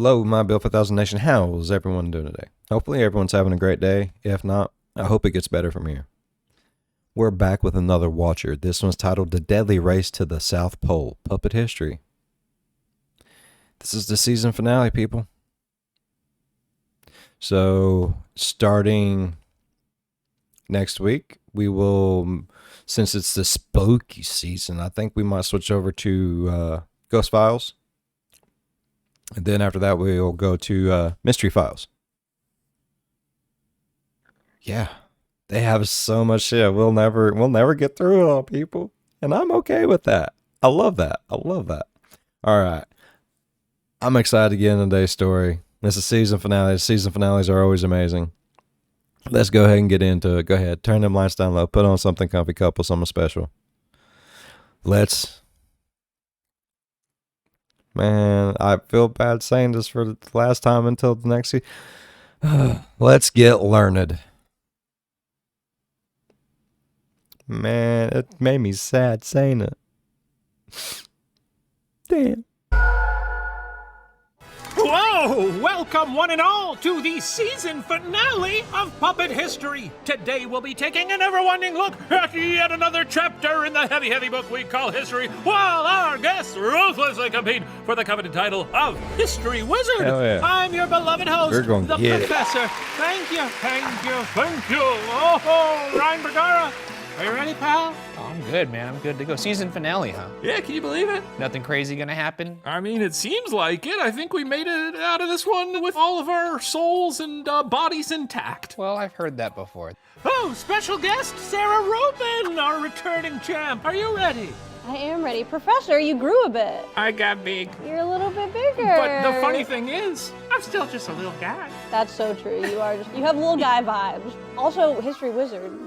Hello, my Bill 5000 Nation. How is everyone doing today? Hopefully everyone's having a great day. If not, I hope it gets better from here. We're back with another Watcher. This one's titled The Deadly Race to the South Pole, Puppet History. This is the season finale, people. So, starting next week, we will, since it's the spooky season, I think we might switch over to Ghost Files. And then after that, we'll go to Mystery Files. Yeah, they have so much shit. We'll never get through it all, people. And I'm okay with that. I love that. All right. I'm excited to get into today's story. This is season finale. Season finales are always amazing. Let's go ahead and get into it. Go ahead. Turn them lights down low. Put on something comfy, couple, something special. Man, I feel bad saying this for the last time until the next season. Let's get learned. Man, it made me sad saying it. Damn. Whoa! Welcome one and all to the season finale of Puppet History. Today we'll be taking an ever-winding look at yet another chapter in the heavy book we call history, while our guests ruthlessly compete for the coveted title of History Wizard. Hell yeah. I'm your beloved host, the Professor. Thank you. Oh, Ryan Bergara. Are you ready, pal? Oh, I'm good, man. I'm good to go. Season finale, huh? Yeah, can you believe it? Nothing crazy gonna happen? I mean, it seems like it. I think we made it out of this one with all of our souls and bodies intact. Well, I've heard that before. Oh, special guest Sara Rubin, our returning champ. Are you ready? I am ready. Professor, you grew a bit. I got big. You're a little bit bigger. But the funny thing is, I'm still just a little guy. That's so true. You have little guy vibes. Also, History Wizard.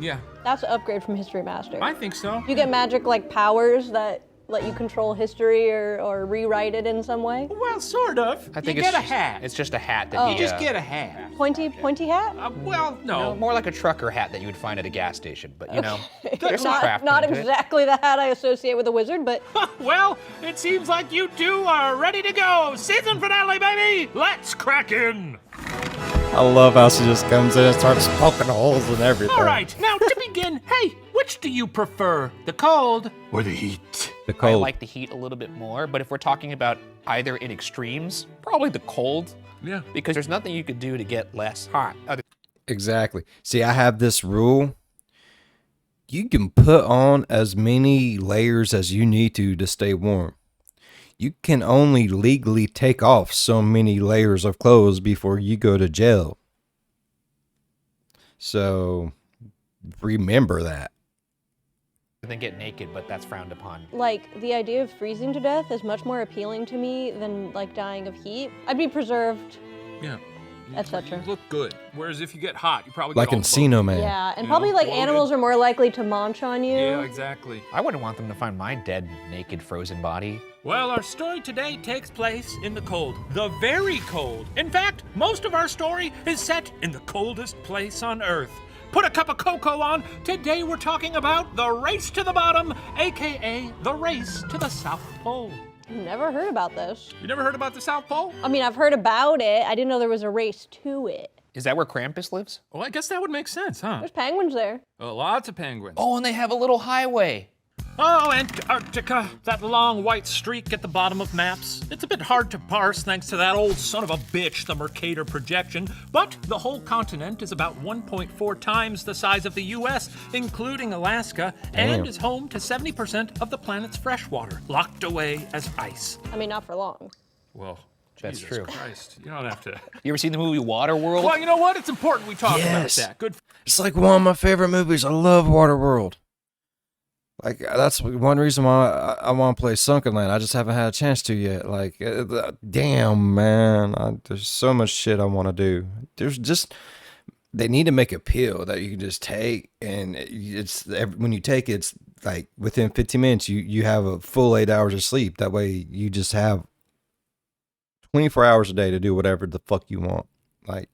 Yeah. That's an upgrade from History Master. I think so. You get magic like powers that let you control history or rewrite it in some way. Well, sort of. I think you get a hat. It's just a hat that You just get a hat. Pointy hat? Well, no. No, more like a trucker hat that you would find at a gas station. But, there's some craft Not into it. exactly the hat I associate with a wizard, but... Well, it seems like you two are ready to go. Season finale, baby. Let's crack in. I love how she just comes in and starts poking holes and everything. All right, now to begin, hey, which do you prefer, the cold or the heat? The I cold. like the heat a little bit more, but if we're talking about either in extremes, probably the cold. Yeah. Because there's nothing you could do to get less hot. Exactly. See, I have this rule. You can put on as many layers as you need to stay warm. You can only legally take off so many layers of clothes before you go to jail. So, remember that. Than get naked, but that's frowned upon. Like, the idea of freezing to death is much more appealing to me than, like, dying of heat. I'd be preserved, Yeah. etc. You look good. Whereas if you get hot, you probably Like get all Encino Man. Yeah, and You probably, know, like, bloated. animals are more likely to munch on you. Yeah, exactly. I wouldn't want them to find my dead, naked, frozen body. Well, our story today takes place in the cold. The very cold. In fact, most of our story is set in the coldest place on Earth. Put a cup of cocoa on. Today we're talking about the race to the bottom, aka the race to the South Pole. Never heard about this. You never heard about the South Pole? I mean, I've heard about it. I didn't know there was a race to it. Is that where Krampus lives? Well, I guess that would make sense, huh? There's penguins there. Lots of penguins. Oh, and they have a little highway. Oh, Antarctica, that long white streak at the bottom of maps. It's a bit hard to parse thanks to that old son of a bitch, the Mercator projection, but the whole continent is about 1.4 times the size of the US, including Alaska, and is home to 70% of the planet's freshwater, locked away as ice. I mean, not for long. Well, That's Jesus true. Christ, you don't have to. You ever seen the movie Waterworld? Well, you know what? It's important we talk Yes. about that. Good. It's like one of my favorite movies. I love Waterworld. Like, that's one reason why I want to play Sunken Land. I just haven't had a chance to yet. Like, damn, man. There's so much shit I want to do. They need to make a pill that you can just take, and when you take it, it's like within 15 minutes, you have a full 8 hours of sleep. That way you just have 24 hours a day to do whatever the fuck you want. Like,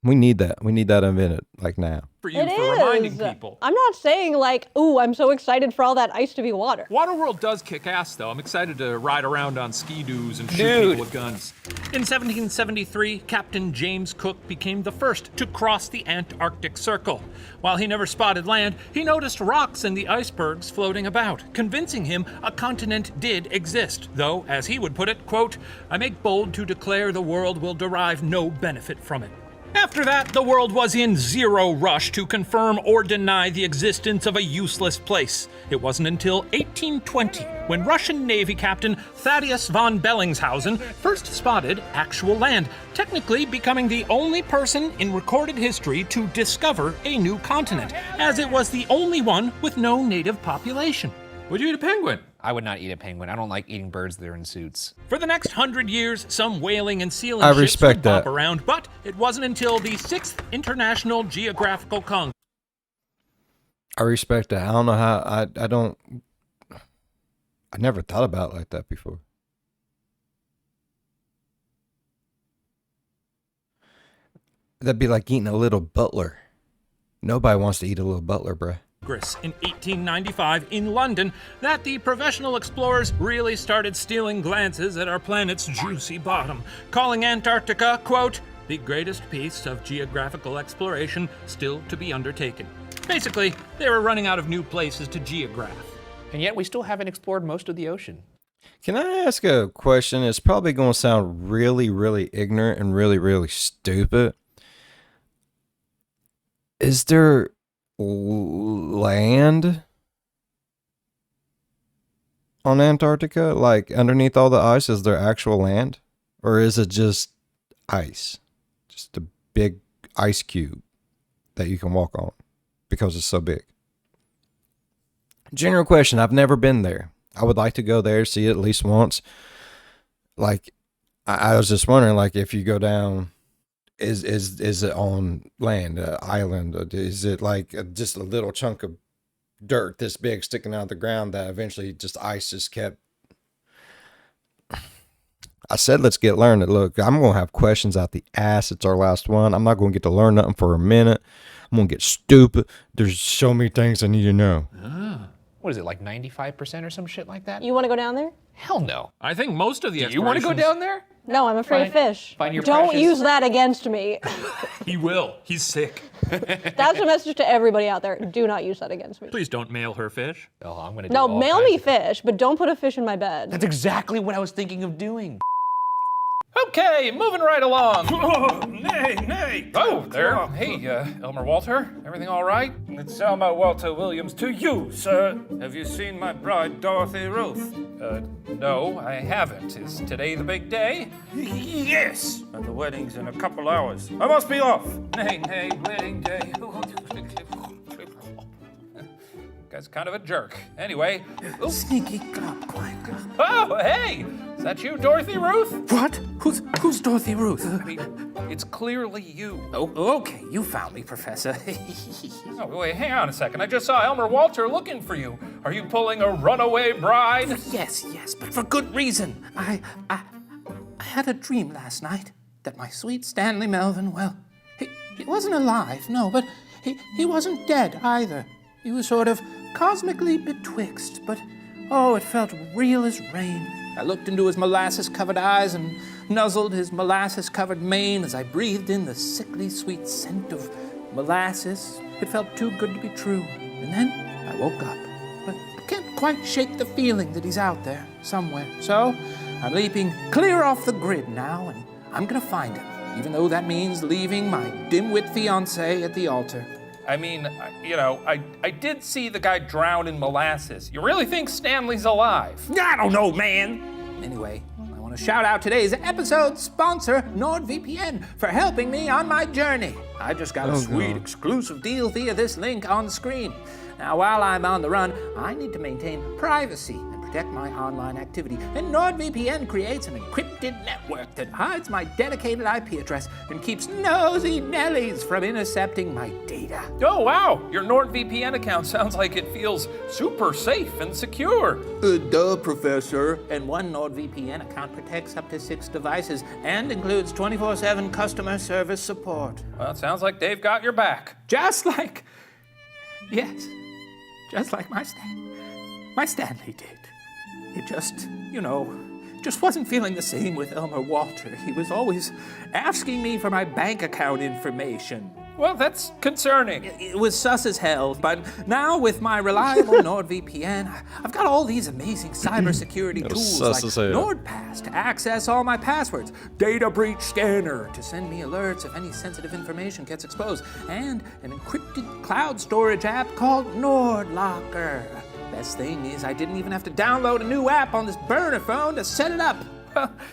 We need that. We need that invented, like now. For you It for reminding is. people. I'm not saying like, ooh, I'm so excited for all that ice to be water. Waterworld does kick ass, though. I'm excited to ride around on ski-doos and shoot Dude. people with guns. In 1773, Captain James Cook became the first to cross the Antarctic Circle. While he never spotted land, he noticed rocks in the icebergs floating about, convincing him a continent did exist, though, as he would put it, quote, "I make bold to declare the world will derive no benefit from it." After that, the world was in zero rush to confirm or deny the existence of a useless place. It wasn't until 1820 when Russian Navy Captain Thaddeus von Bellingshausen first spotted actual land, technically becoming the only person in recorded history to discover a new continent, as it was the only one with no native population. Would you eat a penguin? I would not eat a penguin. I don't like eating birds that are in suits. For the next 100 years, some whaling and sealing I ships respect would bop that. around, but it wasn't until the 6th International Geographical Congress. I respect that. I don't know how. I never thought about it like that before. That'd be like eating a little butler. Nobody wants to eat a little butler, bruh. In 1895 in London that the professional explorers really started stealing glances at our planet's juicy bottom, calling Antarctica, quote, "the greatest piece of geographical exploration still to be undertaken." Basically, they were running out of new places to geograph. And yet we still haven't explored most of the ocean. Can I ask a question? It's probably going to sound really, really ignorant and really, really stupid. Is there land on Antarctica? Like underneath all the ice, is there actual land? Or is it just ice? Just a big ice cube that you can walk on because it's so big? General question. I've never been there. I would like to go there, see it at least once. Like, I was just wondering, like, if you go down, is it on land, island? Or is it like just a little chunk of dirt this big sticking out of the ground that eventually just ice just kept? I said, let's get learned. Look, I'm going to have questions out the ass. It's our last one. I'm not going to get to learn nothing for a minute. I'm going to get stupid. There's so many things I need to know. What is it, like 95% or some shit like that? You want to go down there? Hell no. I think most of the Do you want to go explorations- down there? No, I'm afraid of fish. find your Don't precious- use that against me. He will. He's sick. That's a message to everybody out there. Do not use that against me. Please don't mail her fish. Oh, I'm going to do No, all mail kinds me of- fish, but don't put a fish in my bed. That's exactly what I was thinking of doing. Okay, moving right along. Oh, nay. Oh, there. Hey, Elmer Walter. Everything all right? It's Elmer Walter Williams to you, sir. Have you seen my bride, Dorothy Ruth? No, I haven't. Is today the big day? Yes. And the wedding's in a couple hours. I must be off. Nay, wedding day. Guy's kind of a jerk. Anyway. Sneaky glop, quiet glop. Oh, hey! Is that you, Dorothy Ruth? What? Who's Dorothy Ruth? I mean, it's clearly you. Oh, okay. You found me, Professor. Oh, wait, hang on a second. I just saw Elmer Walter looking for you. Are you pulling a runaway bride? Yes, but for good reason. I had a dream last night that my sweet Stanley Melvin, well, he wasn't alive, no, but he wasn't dead either. He was sort of cosmically betwixt, but oh, it felt real as rain. I looked into his molasses-covered eyes and nuzzled his molasses-covered mane as I breathed in the sickly sweet scent of molasses. It felt too good to be true. And then I woke up, but I can't quite shake the feeling that he's out there somewhere. So I'm leaping clear off the grid now, and I'm gonna find him, even though that means leaving my dim-wit fiancé at the altar. I mean, I did see the guy drown in molasses. You really think Stanley's alive? I don't know, man. Anyway, I want to shout out today's episode sponsor, NordVPN, for helping me on my journey. I just got a sweet exclusive deal via this link on the screen. Now, while I'm on the run, I need to maintain privacy and protect my online activity. And NordVPN creates an encrypted network that hides my dedicated IP address and keeps nosy Nellies from intercepting my data. Oh, wow. Your NordVPN account sounds like it feels super safe and secure. Duh, Professor. And one NordVPN account protects up to 6 devices and includes 24/7 customer service support. Well, it sounds like Dave got your back. Just like my Stanley did. It just, just wasn't feeling the same with Elmer Walter. He was always asking me for my bank account information. Well, that's concerning. It was sus as hell, but now with my reliable NordVPN, I've got all these amazing cybersecurity tools like NordPass to access all my passwords, Data Breach Scanner to send me alerts if any sensitive information gets exposed, and an encrypted cloud storage app called NordLocker. Best thing is I didn't even have to download a new app on this burner phone to set it up.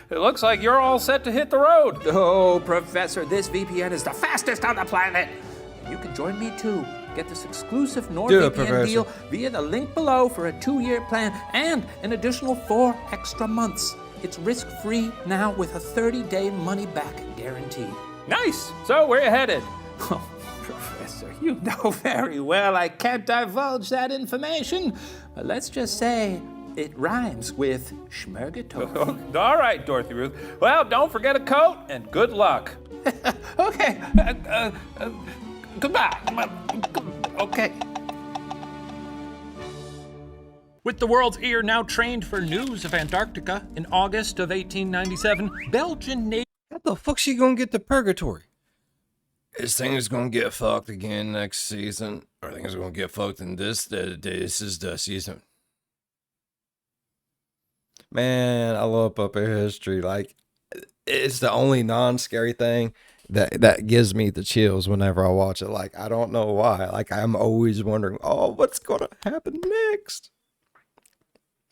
It looks like you're all set to hit the road. Oh, Professor, this VPN is the fastest on the planet. You can join me too. Get this exclusive NordVPN deal via the link below for a 2-year plan and an additional 4 extra months. It's risk-free now with a 30-day money-back guarantee. Nice. So where you headed? Oh, Professor, you know very well I can't divulge that information. But let's just say it rhymes with schmurgatorf. All right, Dorothy Ruth. Well, don't forget a coat and good luck. Okay. Goodbye. Okay. With the world's ear now trained for news of Antarctica, in August of 1897, Belgian Navy... How the fuck she gonna get to purgatory? This thing is gonna get fucked again next season. Or I think it's gonna get fucked in this is the season. Man, I love puppet history. Like, it's the only non-scary thing that gives me the chills whenever I watch it. Like, I don't know why. Like, I'm always wondering, what's gonna happen next?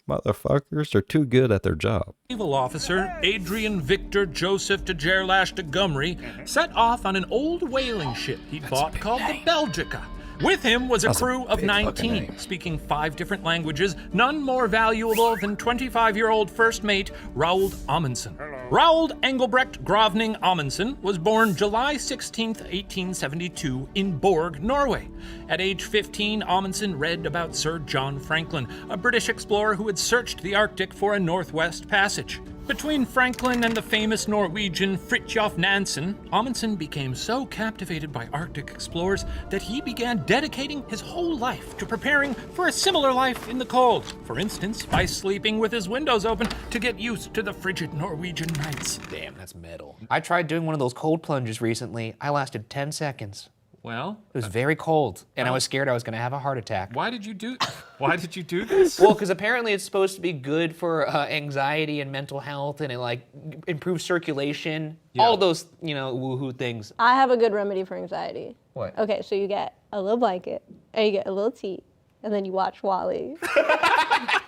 Motherfuckers are too good at their job. Naval officer Adrian Victor Joseph de Gerlache de Gumry set off on an old whaling ship he'd bought called the Belgica. With him was a crew of 19, speaking 5 different languages, none more valuable than 25-year-old first mate Rul Amenson. Raoul Engelbrecht Grovning Amundsen was born July 16, 1872 in Borg, Norway. At age 15, Amundsen read about Sir John Franklin, a British explorer who had searched the Arctic for a northwest passage. Between Franklin and the famous Norwegian Fridtjof Nansen, Amundsen became so captivated by Arctic explorers that he began dedicating his whole life to preparing for a similar life in the cold. For instance, by sleeping with his windows open to get used to the frigid Norwegian nights. Damn, that's metal. I tried doing one of those cold plunges recently. I lasted 10 seconds. Well, it was very cold, and I was scared I was going to have a heart attack. Why did you do this? Well, because apparently it's supposed to be good for anxiety and mental health, and it like improves circulation. Yeah. All those, woohoo things. I have a good remedy for anxiety. What? Okay, so you get a little blanket, and you get a little tea, and then you watch Wall-E.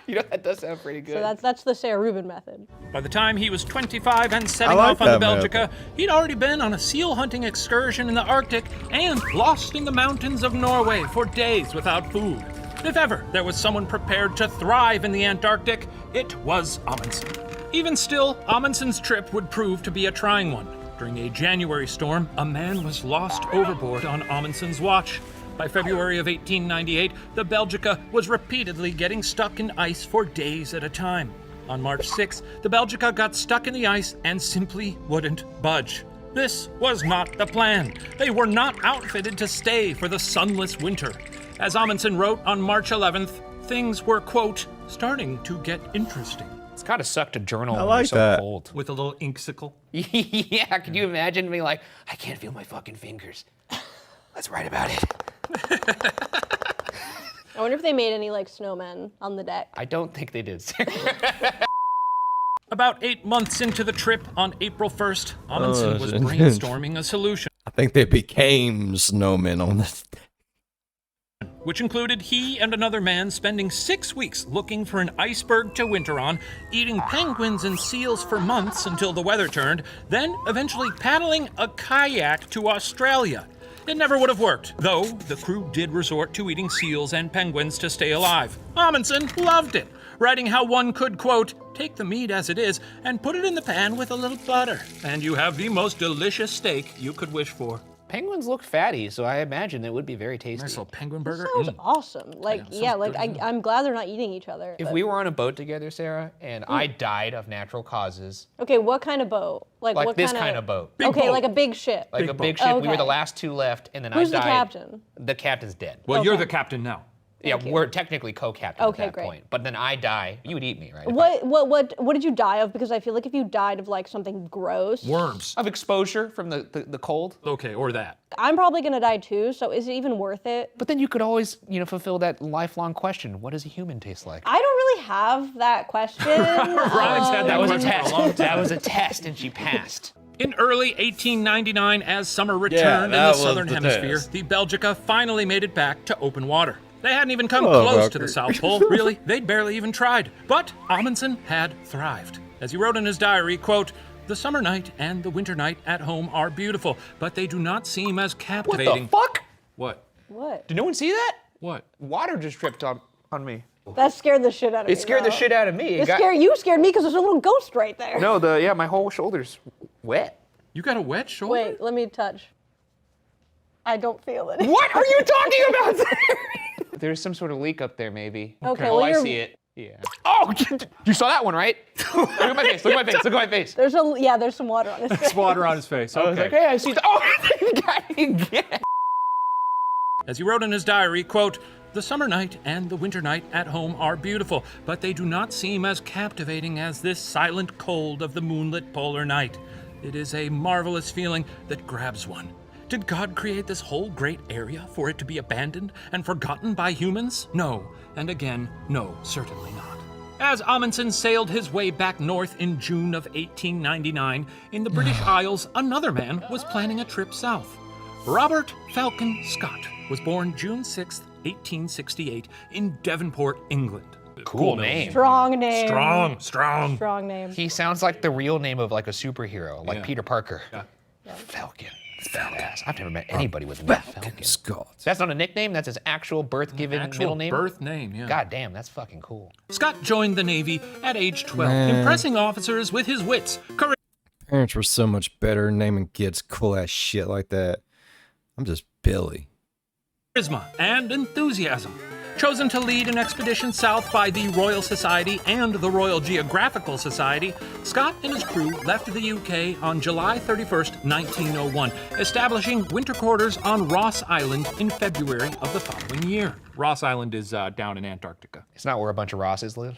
That does sound pretty good. So that's the Sara Rubin method. By the time he was 25 and setting off on the Belgica, he'd already been on a seal hunting excursion in the Arctic and lost in the mountains of Norway for days without food. If ever there was someone prepared to thrive in the Antarctic, it was Amundsen. Even still, Amundsen's trip would prove to be a trying one. During a January storm, a man was lost overboard on Amundsen's watch. By February of 1898, the Belgica was repeatedly getting stuck in ice for days at a time. On March 6, the Belgica got stuck in the ice and simply wouldn't budge. This was not the plan. They were not outfitted to stay for the sunless winter. As Amundsen wrote on March 11th, things were, quote, starting to get interesting. It's gotta suck to journal when like you're so that. cold. With a little inksicle. Yeah, can you imagine me like, I can't feel my fucking fingers. Let's write about it. I wonder if they made any snowmen on the deck. I don't think they did. About 8 months into the trip, on April 1st, Amundsen was brainstorming a solution. I think they became snowmen on this. Which included he and another man spending 6 weeks looking for an iceberg to winter on, eating penguins and seals for months until the weather turned, then eventually paddling a kayak to Australia. it never would have worked, though the crew did resort to eating seals and penguins to stay alive. Amenson loved it, writing how one could, quote, take the meat as it is and put it in the pan with a little butter, and you have the most delicious steak you could wish for. Penguins look fatty, so I imagine it would be very tasty. Nice little penguin burger. Sounds awesome. Like, yeah, like I'm glad they're not eating each other. If but- we were on a boat together, Sarah, and I died of natural causes, Okay, what kind of boat? Like what this kind of boat, Big Okay, boat. like a big ship. like a big ship, we were Okay. the last two left, and then Who's I the died. captain? The captain's dead. Well, you're Okay. the captain now. Yeah, Thank you. we're technically co-captain Okay, at that great. point. But then I die. You would eat me, right? What did you die of? Because I feel like if you died of like something gross, Worms. Of exposure from the cold. Okay, or that. I'm probably gonna die too. So is it even worth it? But then you could always, fulfill that lifelong question: what does a human taste like? I don't really have that question. Rawlings had That was a question for test. long time. That was a test, and she passed. In early 1899, as summer returned in that the was southern the hemisphere, test. the Belgica finally made it back to open water. They hadn't even come Hello, close to Volker. the South Pole, really. They'd barely even tried. But Amenson had thrived. As he wrote in his diary, quote, the summer night and the winter night at home are beautiful, but they do not seem as What captivating. the fuck? What? What? Did no one see that? What? Water just dripped on me. That scared the shit out of me. It scared the though. shit out of me. You scared me because there's a little ghost right there. No, my whole shoulder's wet. You got a wet shoulder? Wait, let me touch. I don't feel it. What are you talking about? There's some sort of leak up there, maybe. Okay, Oh, well, I you're- see it. Yeah. Oh, you saw that one, right? Look at my face. Look at my face. Look at my face. There's some water on his face. Water on his face. I was like, hey, I see. Oh, you got me again. As he wrote in his diary, quote, the summer night and the winter night at home are beautiful, but they do not seem as captivating as this silent cold of the moonlit polar night. It is a marvelous feeling that grabs one. Did God create this whole great area for it to be abandoned and forgotten by humans? No, and again, no, certainly not. As Amenson sailed his way back north in June of 1899, in the British Isles, another man was planning a trip south. Robert Falcon Scott was born June 6, 1868, in Devonport, England. Cool name. Strong name. Strong. Strong name. He sounds like the real name of like a superhero, like Yeah. Peter Parker. Falcon. Badass. I've never met anybody with the name Falcon. Scott. That's not a nickname. That's his actual birth-given Actual middle name. birth name, yeah. God damn, that's fucking cool. Scott joined the Navy at age 12, Man. impressing officers with his wits, Parents were so much better naming kids cool ass shit like that. I'm just Billy. charisma, and enthusiasm. Chosen to lead an expedition south by the Royal Society and the Royal Geographical Society, Scott and his crew left the UK on July 31st, 1901, establishing winter quarters on Ross Island in February of the following year. Ross Island is down in Antarctica. It's not where a bunch of Rosses live.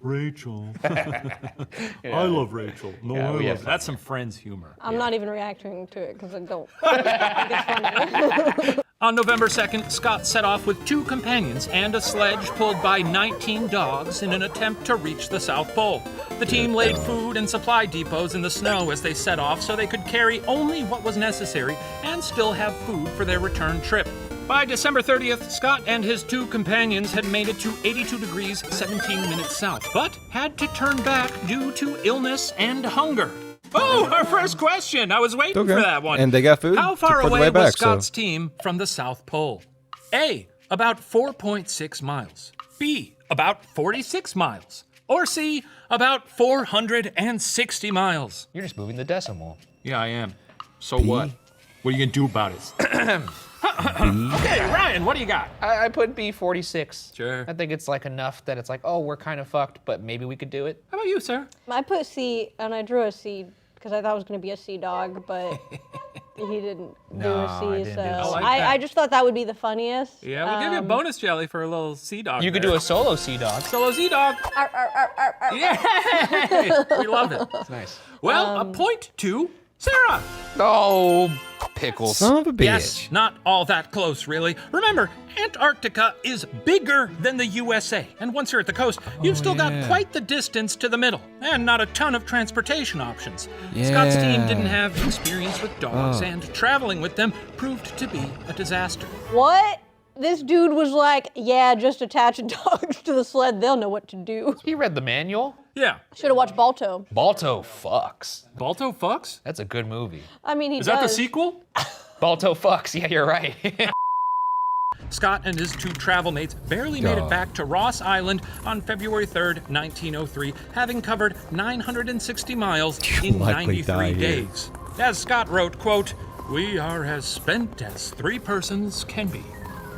Rachel. I love Rachel. No, Yeah, we have- That's some Friends humor. I'm not even reacting to it because I don't think it's funny. On November 2nd, Scott set off with 2 companions and a sledge pulled by 19 dogs in an attempt to reach the South Pole. The team laid food and supply depots in the snow as they set off so they could carry only what was necessary and still have food for their return trip. By December 30th, Scott and his 2 companions had made it to 82 degrees 17 minutes south, but had to turn back due to illness and hunger. Oh, our first question. I was waiting Okay. for that one. And they got food How far for the away way was back, so- Scott's team from the South Pole? A, about 4.6 miles. B, about 46 miles. Or C, about 460 miles. You're just moving the decimal. Yeah, I am. So what? What are you gonna do about it? Okay, Ryan, what do you got? I put B 46. Sure. I think it's like enough that it's like, oh, we're kind of fucked, but maybe we could do it. How about you, Sarah? I put C, and I drew a C because I thought it was going to be a sea dog, but he didn't do No, a I C, didn't so do the C. I like that. I just thought that would be the funniest. Yeah, we'll give you a bonus jelly for a little sea dog. You could do a solo sea dog. solo sea dog. Arr, arr, arr, arr, arr. Yay! We love it. That's nice. Well, a point to Sarah. Oh, pickles. Son of a bitch. Yes, not all that close, really. Remember, Antarctica is bigger than the USA, and once you're at the coast, you've still got quite the distance to the middle, and not a ton of transportation options. Scott's team didn't have experience with dogs, and traveling with them proved to be a disaster. What? This dude was like, yeah, just attach dogs to the sled. They'll know what to do. He read the manual. Yeah. Should have watched Balto. Balto fucks. Balto fucks? That's a good movie. I mean, he Is does. that the sequel? Balto fucks. Yeah, you're right. Scott and his two travel mates barely made it back to Ross Island on February 3rd, 1903, having covered 960 miles in likely 93 die here. days. As Scott wrote, quote, "We are as spent as 3 persons can be."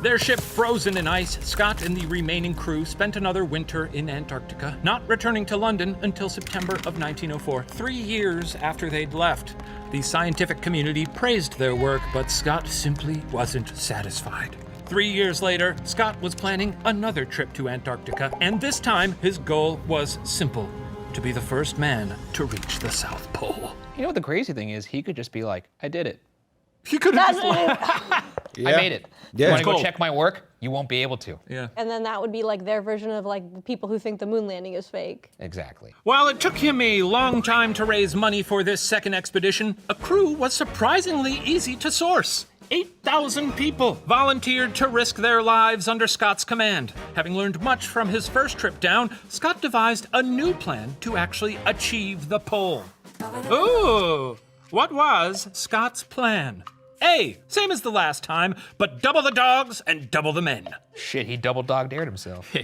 Their ship frozen in ice, Scott and the remaining crew spent another winter in Antarctica, not returning to London until September of 1904, 3 years after they'd left. The scientific community praised their work, but Scott simply wasn't satisfied. 3 years later, Scott was planning another trip to Antarctica, and this time his goal was simple: to be the first man to reach the South Pole. You know what the crazy thing is? He could just be like, I did it. He could have I made it. Yeah. You want to go Cool. check my work? You won't be able to. Yeah. And then that would be like their version of like the people who think the moon landing is fake. Exactly. While it took him a long time to raise money for this second expedition, a crew was surprisingly easy to source. 8,000 people volunteered to risk their lives under Scott's command. Having learned much from his first trip down, Scott devised a new plan to actually achieve the pole. Ooh, what was Scott's plan? A, same as the last time, but double the dogs and double the men. Shit, he double dog dared himself.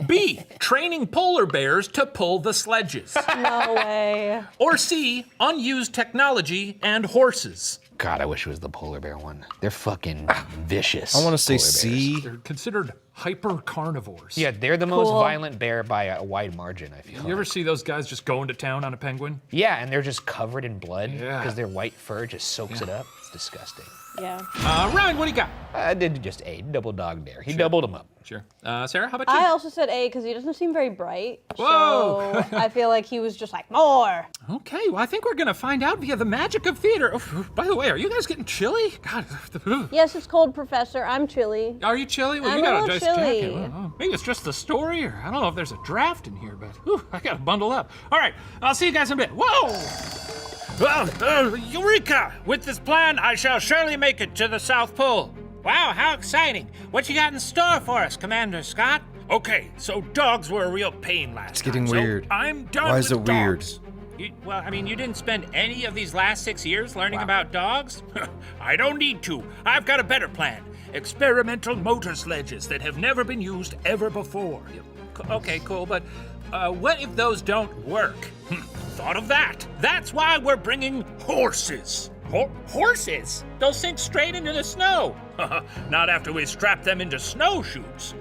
B, training polar bears to pull the sledges. No way. Or C, unused technology and horses. God, I wish it was the polar bear one. They're fucking vicious. I want to say polar bears. C. They're considered hyper carnivores. Yeah, they're the most Cool. violent bear by a wide margin, I feel. You ever see those guys just going to town on a penguin? Yeah, and they're just covered in blood Yeah. because their white fur just soaks it up. It's disgusting. Yeah. Ryan, what do you got? I did just a double dog dare. He doubled them up. Sure. Sarah, how about you? I also said A because he doesn't seem very bright. Whoa. So I feel like he was just like, more. Okay, well, I think we're going to find out via the magic of theater. Oh, by the way, are you guys getting chilly? God. Yes, it's cold, Professor. I'm chilly. Are you chilly? Well, I'm you a got little nice chilly. jacket. Well, maybe it's just the story, or I don't know if there's a draft in here, but I got to bundle up. All right, I'll see you guys in a bit. Whoa! Eureka! With this plan, I shall surely make it to the South Pole. Wow, how exciting. What you got in store for us, Commander Scott? Okay, so dogs were a real pain last It's getting time, weird. So I'm done Why with is it weird? dogs. Well, I mean, you didn't spend any of these last 6 years learning about dogs? I don't need to. I've got a better plan. Experimental motor sledges that have never been used ever before. Okay, cool, but what if those don't work? Thought of that. That's why we're bringing horses. Horses? They'll sink straight into the snow. Not after we strap them into snowshoes.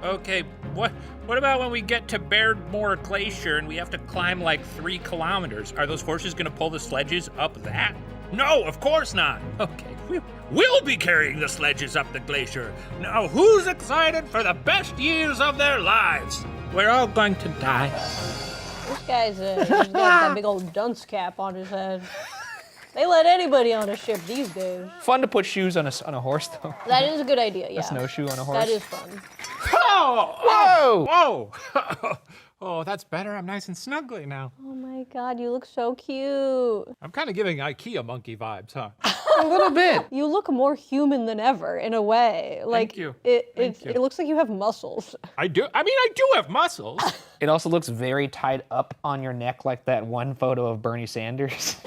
Okay, what about when we get to Beardmore Glacier and we have to climb like 3 kilometers? Are those horses gonna pull the sledges up that? No, of course not. Okay, we'll be carrying the sledges up the glacier. Now, who's excited for the best years of their lives? We're all going to die. This guy's he's got that big old dunce cap on his head. They let anybody on a ship these days. Fun to put shoes on a horse, though. That is a good idea, yeah. A snowshoe on a horse. That is fun. Whoa! Oh, that's better. I'm nice and snuggly now. Oh my god, you look so cute. I'm kind of giving IKEA monkey vibes, huh? A little bit. You look more human than ever, in a way. Like, you. It looks like you have muscles. I do. I mean, I do have muscles. It also looks very tied up on your neck, like that one photo of Bernie Sanders.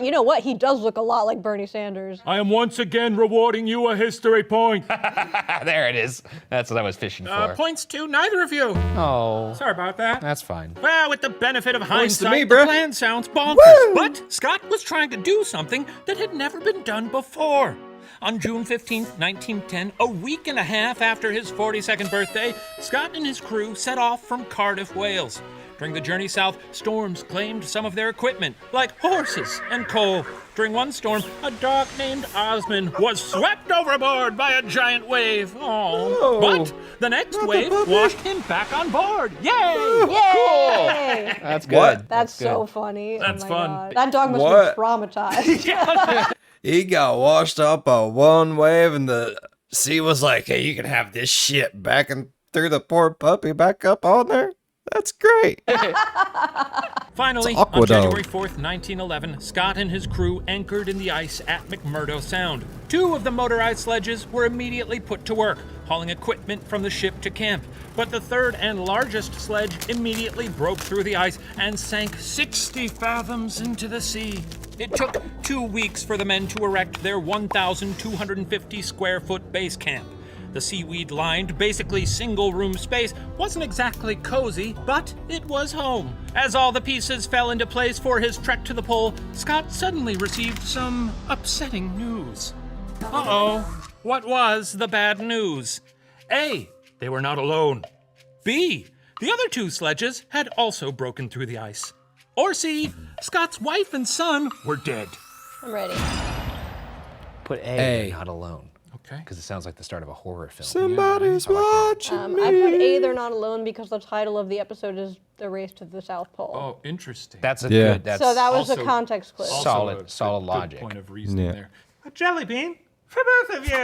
You know what? He does look a lot like Bernie Sanders. I am once again rewarding you a history point. There it is. That's what I was fishing for. Points to neither of you. Oh, Sorry about that. that's fine. Well, with the benefit of Points to hindsight, me, the bruh. plan sounds bonkers. But Scott was trying to do something that had never been done before. On June 15th, 1910, a week and a half after his 42nd birthday, Scott and his crew set off from Cardiff, Wales. During the journey south, storms claimed some of their equipment, like horses and coal. During one storm, a dog named Osmond was swept overboard by a giant wave. Oh. But the next wave washed him back on board. Yay! Yay! That's good. What? That's good. so funny. That's oh my fun. God. That dog must What? have been traumatized. He got washed up by one wave, and the sea was like, "Hey, you can have this shit back and threw the poor puppy back up on there." That's great. Finally, It's on Aquadome. January 4th, 1911, Scott and his crew anchored in the ice at McMurdo Sound. 2 of the motorized sledges were immediately put to work. hauling equipment from the ship to camp. But the third and largest sledge immediately broke through the ice and sank 60 fathoms into the sea. It took 2 weeks for the men to erect their 1,250 square foot base camp. The seaweed-lined, basically single-room space wasn't exactly cozy, but it was home. As all the pieces fell into place for his trek to the pole, Scott suddenly received some upsetting news. Uh-oh. What was the bad news? A, they were not alone. B, the other 2 sledges had also broken through the ice. Or C, Scott's wife and son were dead. I'm ready. Put A, not alone. Okay. Because it sounds like the start of a horror film. Somebody's watching me. I put A, they're not alone, because the title of the episode is The Race to the South Pole. Oh, interesting. That's a Yeah. good. That's So that was also- a context clue. solid Good logic. point of reasoning Yeah. there. A jelly bean for both of you.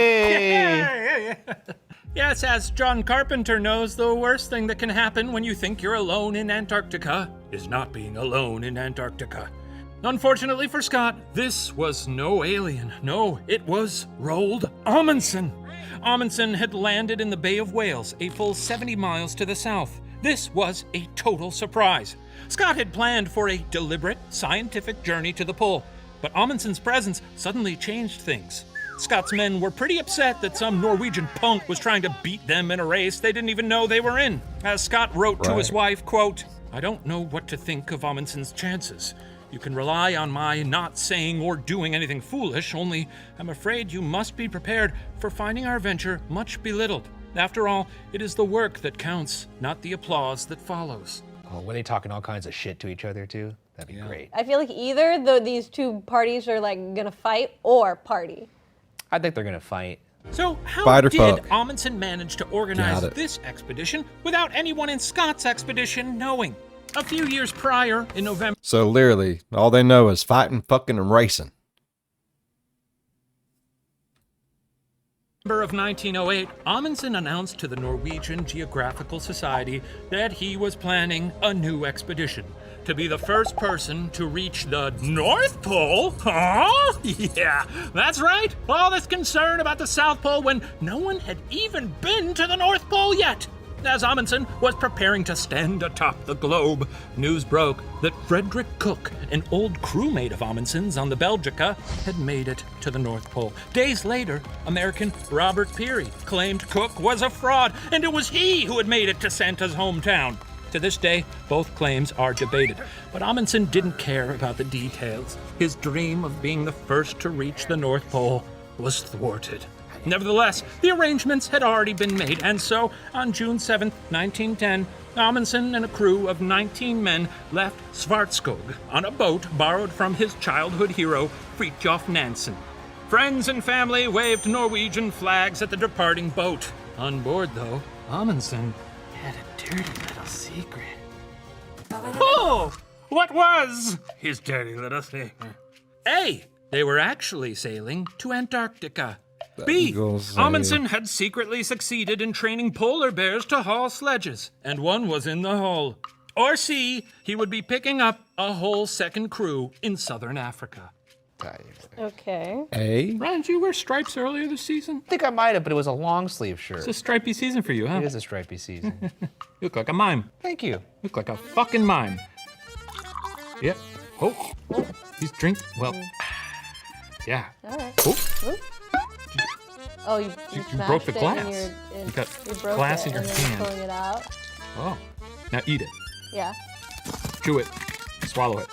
Hey! Yes, as John Carpenter knows, the worst thing that can happen when you think you're alone in Antarctica is not being alone in Antarctica. Unfortunately for Scott, this was no alien. No, it was Rul Amenson. Amenson had landed in the Bay of Whales, a full 70 miles to the south. This was a total surprise. Scott had planned for a deliberate, scientific journey to the pole, but Amundsen's presence suddenly changed things. Scott's men were pretty upset that some Norwegian punk was trying to beat them in a race they didn't even know they were in. As Scott wrote to his wife, quote, "I don't know what to think of Amundsen's chances. You can rely on my not saying or doing anything foolish, only I'm afraid you must be prepared for finding our venture much belittled. After all, it is the work that counts, not the applause that follows." Oh, were they talking all kinds of shit to each other too? That'd be great. I feel like either these 2 parties are like gonna fight or party. I think they're gonna fight. So how Fight or did fuck? Amundsen manage to organize Got it. this expedition without anyone in Scott's expedition knowing? A few years prior, in November So literally, all they know is fighting, fucking, and racing. of 1908, Amundsen announced to the Norwegian Geographical Society that he was planning a new expedition to be the first person to reach the North Pole. Huh? Yeah, that's right. All this concern about the South Pole when no one had even been to the North Pole yet. As Amundsen was preparing to stand atop the globe, news broke that Frederick Cook, an old crewmate of Amundsen's on the Belgica, had made it to the North Pole. Days later, American Robert Peary claimed Cook was a fraud, and it was he who had made it to Santa's hometown. To this day, both claims are debated, but Amundsen didn't care about the details. His dream of being the first to reach the North Pole was thwarted. Nevertheless, the arrangements had already been made, and so, on June 7, 1910, Amundsen and a crew of 19 men left Svartskog on a boat borrowed from his childhood hero, Fridtjof Nansen. Friends and family waved Norwegian flags at the departing boat. On board, though, Amundsen had a dirty little secret. Oh! What was his dirty little secret? A. They were actually sailing to Antarctica. B. Amundsen had secretly succeeded in training polar bears to haul sledges, and one was in the hull. Or C. He would be picking up a whole second crew in southern Africa. Okay. A? Ryan, did you wear stripes earlier this season? I think I might have, but it was a long sleeve shirt. It's a stripy season for you, huh? It is a stripy season. You look like a mime. Thank you. You look like a fucking mime. Yep. Oh, he's drink. Well, yeah. All right. Oh, Oh, you you smashed broke the it glass. And You got you broke glass it in your and then hand. pulling it out. oh. Now eat it. Yeah. Chew it. Swallow it.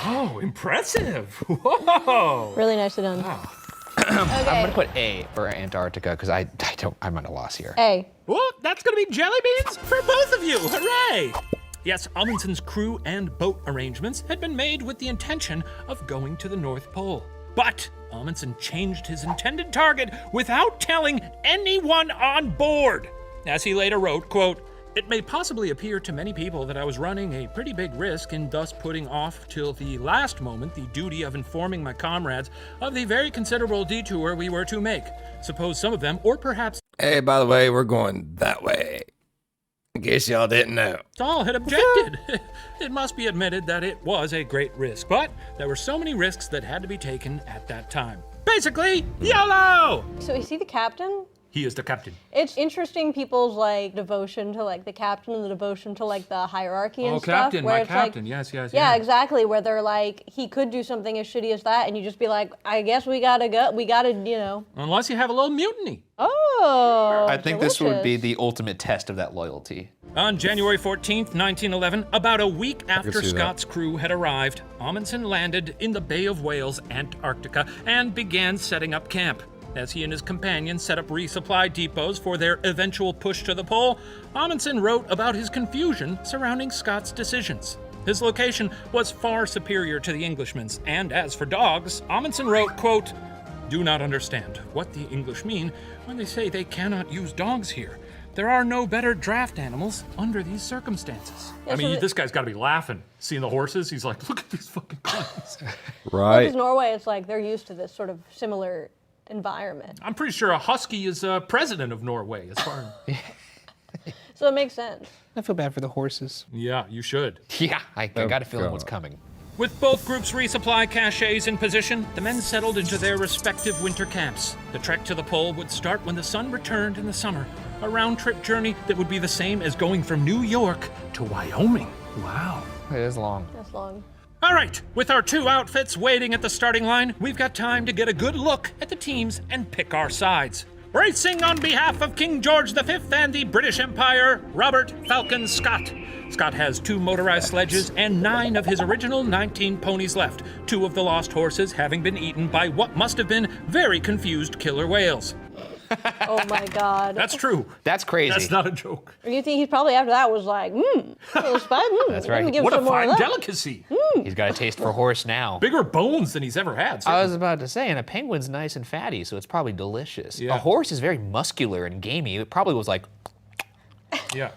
Oh, impressive. Whoa. Really nicely done. Wow. I'm Okay. gonna put A for Antarctica because I'm at a loss here. A. Oh, that's gonna be jelly beans for both of you. Hooray! Yes, Amundsen's crew and boat arrangements had been made with the intention of going to the North Pole. But Amundsen changed his intended target without telling anyone on board. As he later wrote, quote, "It may possibly appear to many people that I was running a pretty big risk in thus putting off till the last moment the duty of informing my comrades of the very considerable detour we were to make. Suppose some of them, or perhaps Hey, by the way, we're going that way. In case y'all didn't know. all had objected. it must be admitted that it was a great risk, but there were so many risks that had to be taken at that time. Basically, YOLO! So is he the captain? He is the captain. It's interesting people's like devotion to like the captain and the devotion to like the hierarchy and Oh, stuff. captain, where my it's captain, like, yes. Yeah, exactly. Where they're like, he could do something as shitty as that, and you just be like, I guess we gotta go. We gotta, you know. Unless you have a little mutiny. Oh. I think this would be delicious. the ultimate test of that loyalty. On January 14th, 1911, about a week after see that. Scott's crew had arrived, Amenson landed in the Bay of Whales, Antarctica, and began setting up camp. As he and his companions set up resupply depots for their eventual push to the pole, Amenson wrote about his confusion surrounding Scott's decisions. His location was far superior to the Englishman's, and as for dogs, Amenson wrote, quote, "Do not understand what the English mean when they say they cannot use dogs here. There are no better draft animals under these circumstances." I mean, this guy's got to be laughing. Seeing the horses, he's like, look at these fucking clowns. Right. Because Norway, it's like they're used to this sort of similar environment. I'm pretty sure a husky is president of Norway as far as... So it makes sense. I feel bad for the horses. Yeah, you should. Yeah, I got a feeling God. what's coming. With both groups' resupply caches in position, the men settled into their respective winter camps. The trek to the pole would start when the sun returned in the summer, a round-trip journey that would be the same as going from New York to Wyoming. Wow. It is long. That's long. All right, with our two outfits waiting at the starting line, we've got time to get a good look at the teams and pick our sides. Racing on behalf of King George V and the British Empire, Robert Falcon Scott. Scott has 2 motorized sledges and 9 of his original 19 ponies left, 2 of the lost horses having been eaten by what must have been very confused killer whales. Oh my God. That's true. That's crazy. That's not a joke. You think he probably after that was like, That's right. What a some more fine of that. delicacy. He's got a taste for horse now. Bigger bones than he's ever had. I was about to say, and a penguin's nice and fatty, so it's probably delicious. Yeah. A horse is very muscular and gamey. It probably was like, Yeah.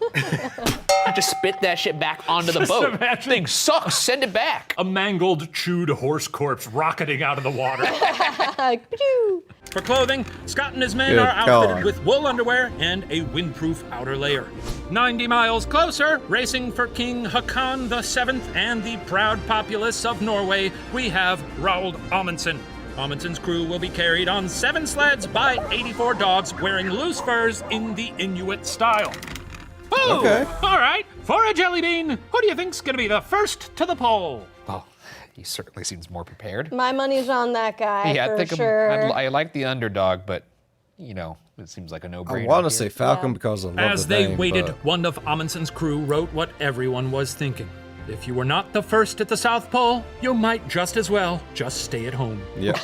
just spit that shit back onto the Just boat. imagine- Thing sucks, send it back. A mangled, chewed horse corpse rocketing out of the water. Like, "Pachoo." For clothing, Scott and his men Good are outfitted God. with wool underwear and a windproof outer layer. 90 miles closer, racing for King Håkon VII and the proud populace of Norway, we have Rul Amenson. Amundsen's crew will be carried on 7 sleds by 84 dogs wearing loose furs in the Inuit style. Oh, Okay. all right. For a jelly bean, who do you think's going to be the first to the pole? Oh, he certainly seems more prepared. My money's on that guy Yeah, I for think sure. I like the underdog, but, you know, it seems like a I no-brainer. want to here. say Falcon Yeah. because I love As the they name, waited, but one of Amundsen's crew wrote what everyone was thinking. If you were not the first at the South Pole, you might just as well just stay at home. yeah.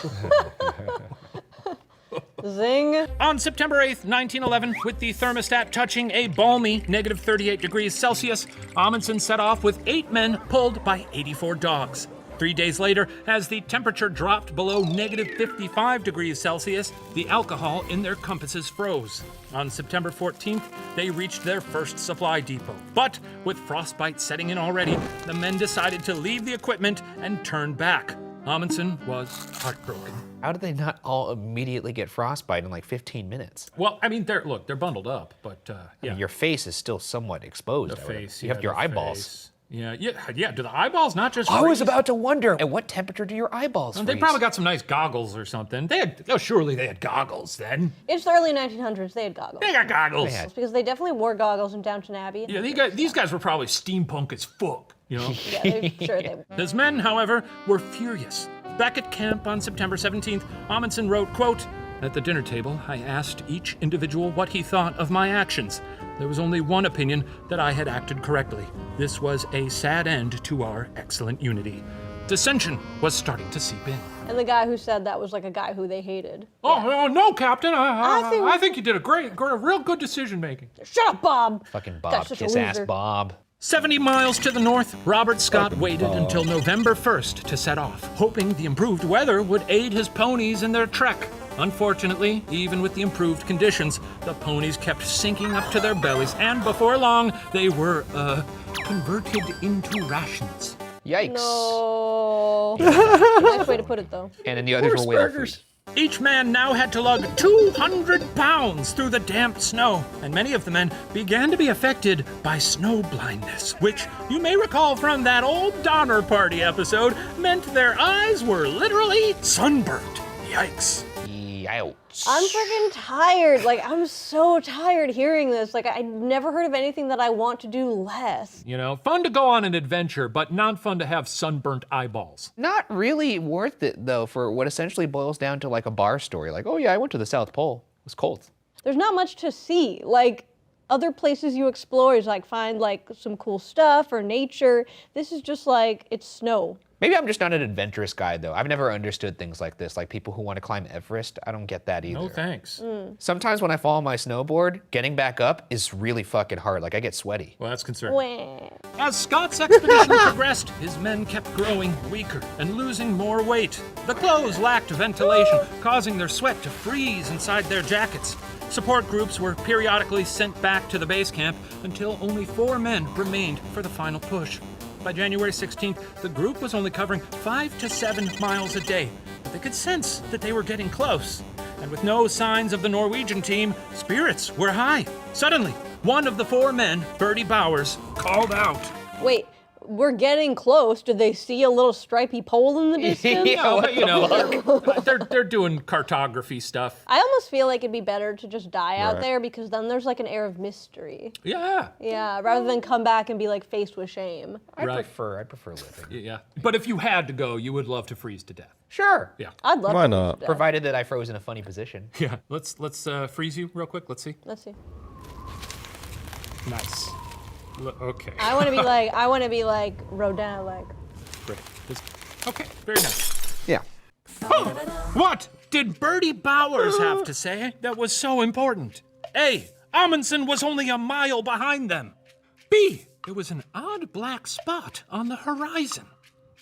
Zing. On September 8th, 1911, with the thermostat touching a balmy negative 38 degrees Celsius, Amundsen set off with 8 men pulled by 84 dogs. 3 days later, as the temperature dropped below negative 55 degrees Celsius, the alcohol in their compasses froze. On September 14th, they reached their first supply depot. But with frostbite setting in already, the men decided to leave the equipment and turn back. Amundsen was heartbroken. How did they not all immediately get frostbite in like 15 minutes? Well, I mean, they're bundled up, but yeah. Your face is still somewhat exposed. The I would- face. You have your the eyeballs. face. Yeah. Do the eyeballs not just? I was freeze? about to wonder, at what temperature do your eyeballs They freeze? probably got some nice goggles or something. Surely they had goggles then. It's the early 1900s. They had goggles. They got goggles. They had- Because they definitely wore goggles in Downton Abbey. Yeah, these guys were probably steampunk as fuck. You know. Yeah, they, sure they. His men, however, were furious. Back at camp on September 17th, Amundsen wrote, quote, "At the dinner table, I asked each individual what he thought of my actions. There was only one opinion, that I had acted correctly. This was a sad end to our excellent unity." Dissension was starting to seep in. And the guy who said that was like a guy who they hated. Oh, no, Captain. I I think you did a real good decision making. Shut up, Bob. Fucking That's Bob, such a kiss-ass loser. Bob. 70 miles to the north, Robert Scott waited until November 1st to set off, hoping the improved weather would aid his ponies in their trek. Unfortunately, even with the improved conditions, the ponies kept sinking up to their bellies, and before long, they were, converted into rations. Yikes. No. Nice way to put it, though. And then the others were whale food. Each man now had to lug 200 pounds through the damp snow, and many of the men began to be affected by snow blindness, which you may recall from that old Donner Party episode meant their eyes were literally sunburnt. Yikes. Ouch. I'm freaking tired. Like, I'm so tired hearing this. Like, I never heard of anything that I want to do less. You know, fun to go on an adventure, but not fun to have sunburnt eyeballs. Not really worth it, though, for what essentially boils down to like a bar story. Like, oh yeah, I went to the South Pole. It was cold. There's not much to see. Like, other places you explore is like find like some cool stuff or nature. This is just like, it's snow. Maybe I'm just not an adventurous guy, though. I've never understood things like this, like people who want to climb Everest. I don't get that either. No thanks. Sometimes when I fall on my snowboard, getting back up is really fucking hard. Like, I get sweaty. Well, that's concerning. Wah. As Scott's expedition progressed, his men kept growing weaker and losing more weight. The clothes lacked ventilation, causing their sweat to freeze inside their jackets. Support groups were periodically sent back to the base camp until only 4 men remained for the final push. By January 16th, the group was only covering 5 to 7 miles a day, but they could sense that they were getting close. And with no signs of the Norwegian team, spirits were high. Suddenly, one of the 4 men, Bertie Bowers, called out. Wait, we're getting close. Did they see a little stripy pole in the distance? No, but, you know, they're doing cartography stuff. I almost feel like it'd be better to just die out there because then there's like an air of mystery. Yeah. Yeah, rather than come back and be like faced with shame. I Right. prefer living. Yeah. But if you had to go, you would love to freeze to death. Sure. Yeah. I'd love Why to. not? Provided that I froze in a funny position. Yeah. Let's freeze you real quick. Let's see. Let's see. Nice. Okay. I want to be like Rodin, like. Great. Okay. Very nice. Yeah. Oh, what did Bertie Bowers have to say that was so important? A. Amenson was only a mile behind them. B. There was an odd black spot on the horizon.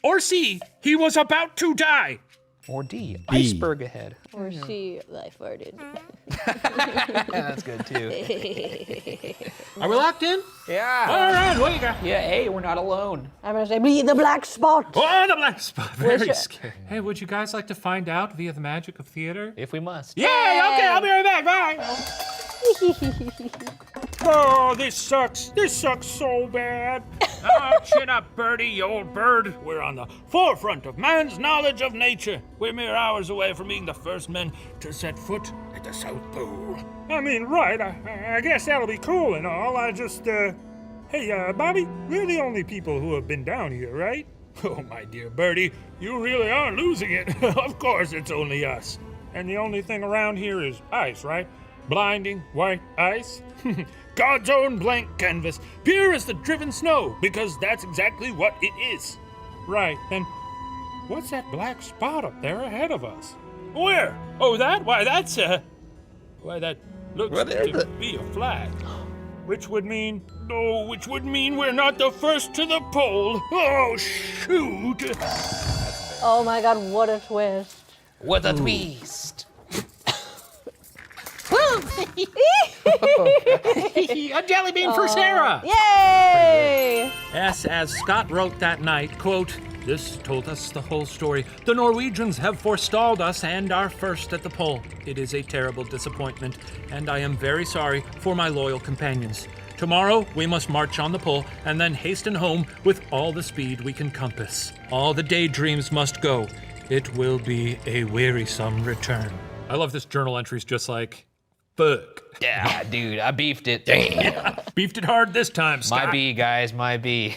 Or C. He was about to die. Or D. Iceberg ahead. Or C, I farted. That's good too. Are we locked in? Yeah. All right, what you got? Yeah, hey, we're not alone. I'm gonna say, be the black spot. Oh, the black spot. Very Wish it- scary. Hey, would you guys like to find out via the magic of theater? If we must. Yay! Okay, I'll be right back. Bye. Oh, this sucks. This sucks so bad. Oh, chin up, Bertie, you old bird. We're on the forefront of man's knowledge of nature. We're mere hours away from being the first men to set foot at the South Pole. I mean, right, I guess that'll be cool and all. I just, Hey, Bobby, we're the only people who have been down here, right? Oh, my dear Bertie, you really are losing it. Of course it's only us. And the only thing around here is ice, right? Blinding white ice? God's own blank canvas, pure as the driven snow, because that's exactly what it is. Right, and what's that black spot up there ahead of us? Where? Oh, that? Why, that's why, that looks to be a flag. Which would mean we're not the first to the pole. Oh, shoot! Oh my god, what a twist. What a twist. A jelly bean for Sarah! Yay! Yes, as Scott wrote that night, quote, "This told us the whole story. The Norwegians have forestalled us and are first at the pole. It is a terrible disappointment, and I am very sorry for my loyal companions. Tomorrow we must march on the pole and then hasten home with all the speed we can compass. All the daydreams must go. It will be a wearisome return." I love this journal entry's just like, fuck. Yeah, dude, I beefed it. Damn. Beefed it hard this time, Scott. My B, guys, my B.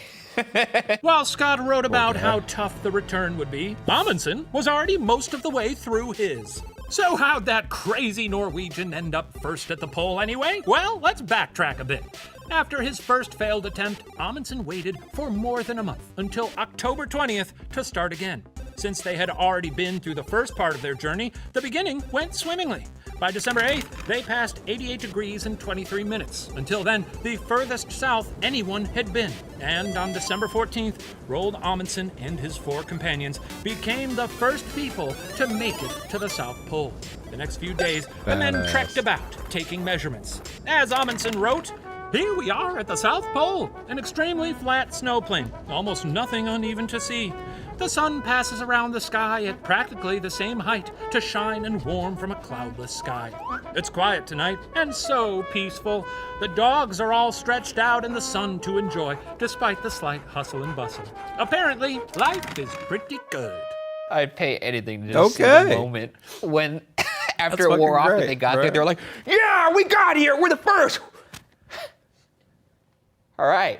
While Scott wrote about how tough the return would be, Amundsen was already most of the way through his. So how'd that crazy Norwegian end up first at the pole anyway? Well, let's backtrack a bit. After his first failed attempt, Amundsen waited for more than a month, until October 20th, to start again. Since they had already been through the first part of their journey, the beginning went swimmingly. By December 8th, they passed 88 degrees in 23 minutes. Until then, the furthest south anyone had been. And on December 14th, Rul Amenson and his 4 companions became the first people to make it to the South Pole. The next few days, the men trekked about, taking measurements. As Amundsen wrote, "Here we are at the South Pole, an extremely flat snow plain, almost nothing uneven to see. The sun passes around the sky at practically the same height to shine and warm from a cloudless sky. It's quiet tonight and so peaceful. The dogs are all stretched out in the sun to enjoy, despite the slight hustle and bustle. Apparently, life is pretty good. I'd pay anything to just see the moment when, after it wore off and they got there, they were like, yeah, we got here, we're the first. All right.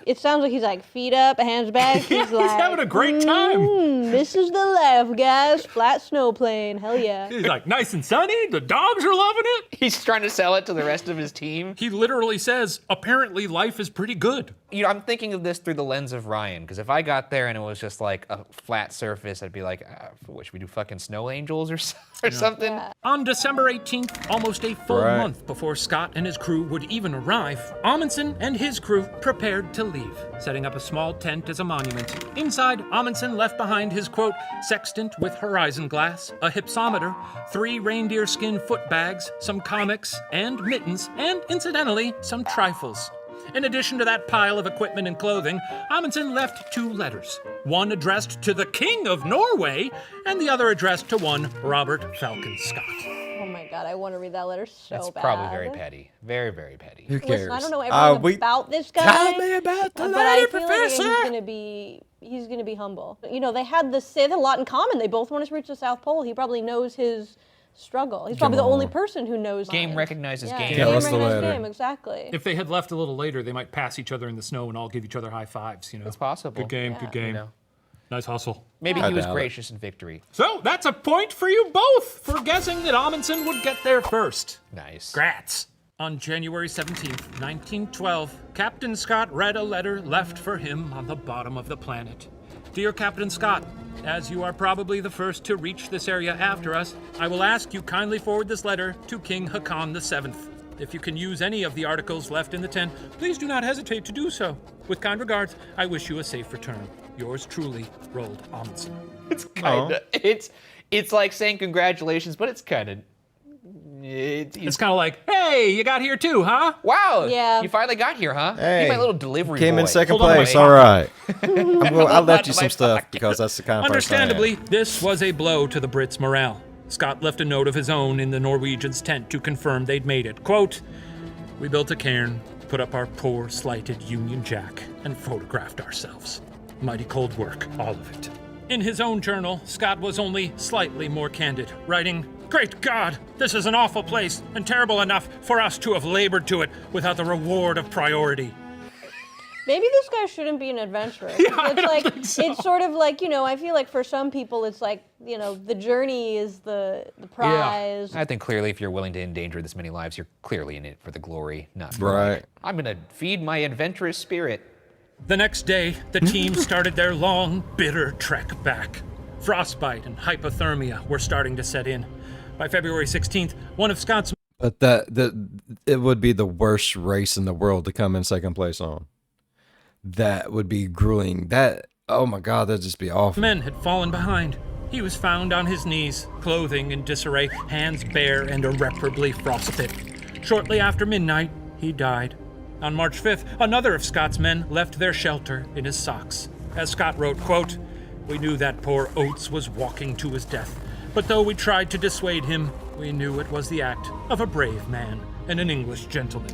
It sounds like he's like feet up, hands back. He's like, having a great time. This is the life, guys. Flat snow plane. Hell yeah. He's like, nice and sunny, the dogs are loving it. He's trying to sell it to the rest of his team. He literally says, apparently life is pretty good. You know, I'm thinking of this through the lens of Ryan, because if I got there and it was just like a flat surface, I'd be like, what, should we do fucking snow angels or something? Yeah. On December 18th, almost a full month before Scott and his crew would even arrive, Amenson and his crew prepared to leave, setting up a small tent as a monument. Inside, Amenson left behind his, quote, sextant with horizon glass, a hypsometer, 3 reindeer skin foot bags, some comics, and mittens, and incidentally, some trifles. In addition to that pile of equipment and clothing, Amenson left 2 letters. One addressed to the King of Norway, and the other addressed to one Robert Falcon Scott. Oh my god, I want to read that letter so That's bad. probably very petty. Very, very petty. Who cares? Listen, I don't know everything about this guy. Tell me about the but I lady, feel Professor. like he's gonna be humble. You know, they had a lot in common. They both want to reach the South Pole. He probably knows his struggle. He's probably the only person who knows. Game mine. recognizes game. Tell Game us the recognizes letter. game, exactly. If they had left a little later, they might pass each other in the snow and all give each other high fives, you know. It's possible. Good game, good game. You know. Nice hustle. Maybe I he was doubt it. gracious in victory. So that's a point for you both for guessing that Amenson would get there first. Nice. Grats. On January 17th, 1912, Captain Scott read a letter left for him on the bottom of the planet. Dear Captain Scott, as you are probably the first to reach this area after us, I will ask you kindly forward this letter to King Haakon VII. If you can use any of the articles left in the tent, please do not hesitate to do so. With kind regards, I wish you a safe return. Yours truly, Rul Amenson. It's kind of, it's like saying congratulations, but it's kind of, It's kind of like, hey, you got here too, huh? wow. Yeah. You finally got here, huh? Hey, You're my little delivery Came boy. in second Hold on, place. wait. All right. I left you to my some stuff pocket. because that's the kind of person I am. Understandably, this was a blow to the Brits' morale. Scott left a note of his own in the Norwegians' tent to confirm they'd made it. Quote, we built a cairn, put up our poor, slighted Union Jack, and photographed ourselves. Mighty cold work, all of it. In his own journal, Scott was only slightly more candid, writing, Great God, this is an awful place, and terrible enough for us to have labored to it without the reward of priority. Maybe this guy shouldn't be an adventurer. I It's don't like think so. it's sort of like, you know, I feel like for some people it's like, you know, the journey is the prize. I think clearly if you're willing to endanger this many lives, you're clearly in it for the glory, not for Right. like, I'm going to feed my adventurous spirit. The next day, the team started their long, bitter trek back. Frostbite and hypothermia were starting to set in. By February 16th, one of Scott's But it would be the worst race in the world to come in second place on. That would be grueling. Oh my God, that'd just be awful. men had fallen behind. He was found on his knees, clothing in disarray, hands bare and irreparably frostbit. Shortly after midnight, he died. On March 5th, another of Scott's men left their shelter in his socks. As Scott wrote, quote, we knew that poor Oates was walking to his death, but though we tried to dissuade him, we knew it was the act of a brave man and an English gentleman.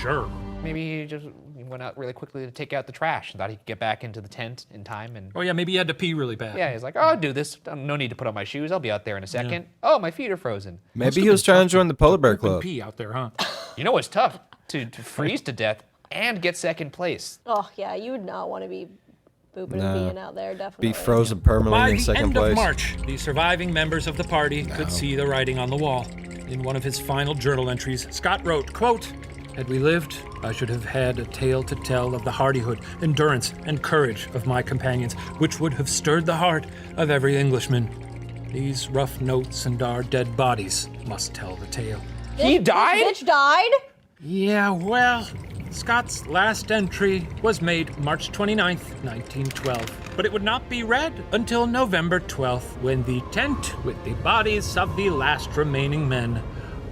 Sure. Maybe he just went out really quickly to take out the trash and thought he could get back into the tent in time. And Oh yeah, maybe he had to pee really bad. yeah, he's like, oh, I'll do this. No need to put on my shoes. I'll be out there in a second. Oh, my feet are frozen. Maybe he was trying to join the Polar Bear Club. Pee out there, huh? You know what's tough? To freeze to death and get second place. Oh yeah, you would not want to be booping and being out there, definitely. Be frozen permanently By in the second end place. of March, the surviving members of the party could see the writing on the wall. In one of his final journal entries, Scott wrote, quote, had we lived, I should have had a tale to tell of the hardihood, endurance, and courage of my companions, which would have stirred the heart of every Englishman. These rough notes and our dead bodies must tell the tale. He died? This bitch died? Yeah, well, Scott's last entry was made March 29th, 1912, but it would not be read until November 12th, when the tent with the bodies of the last remaining men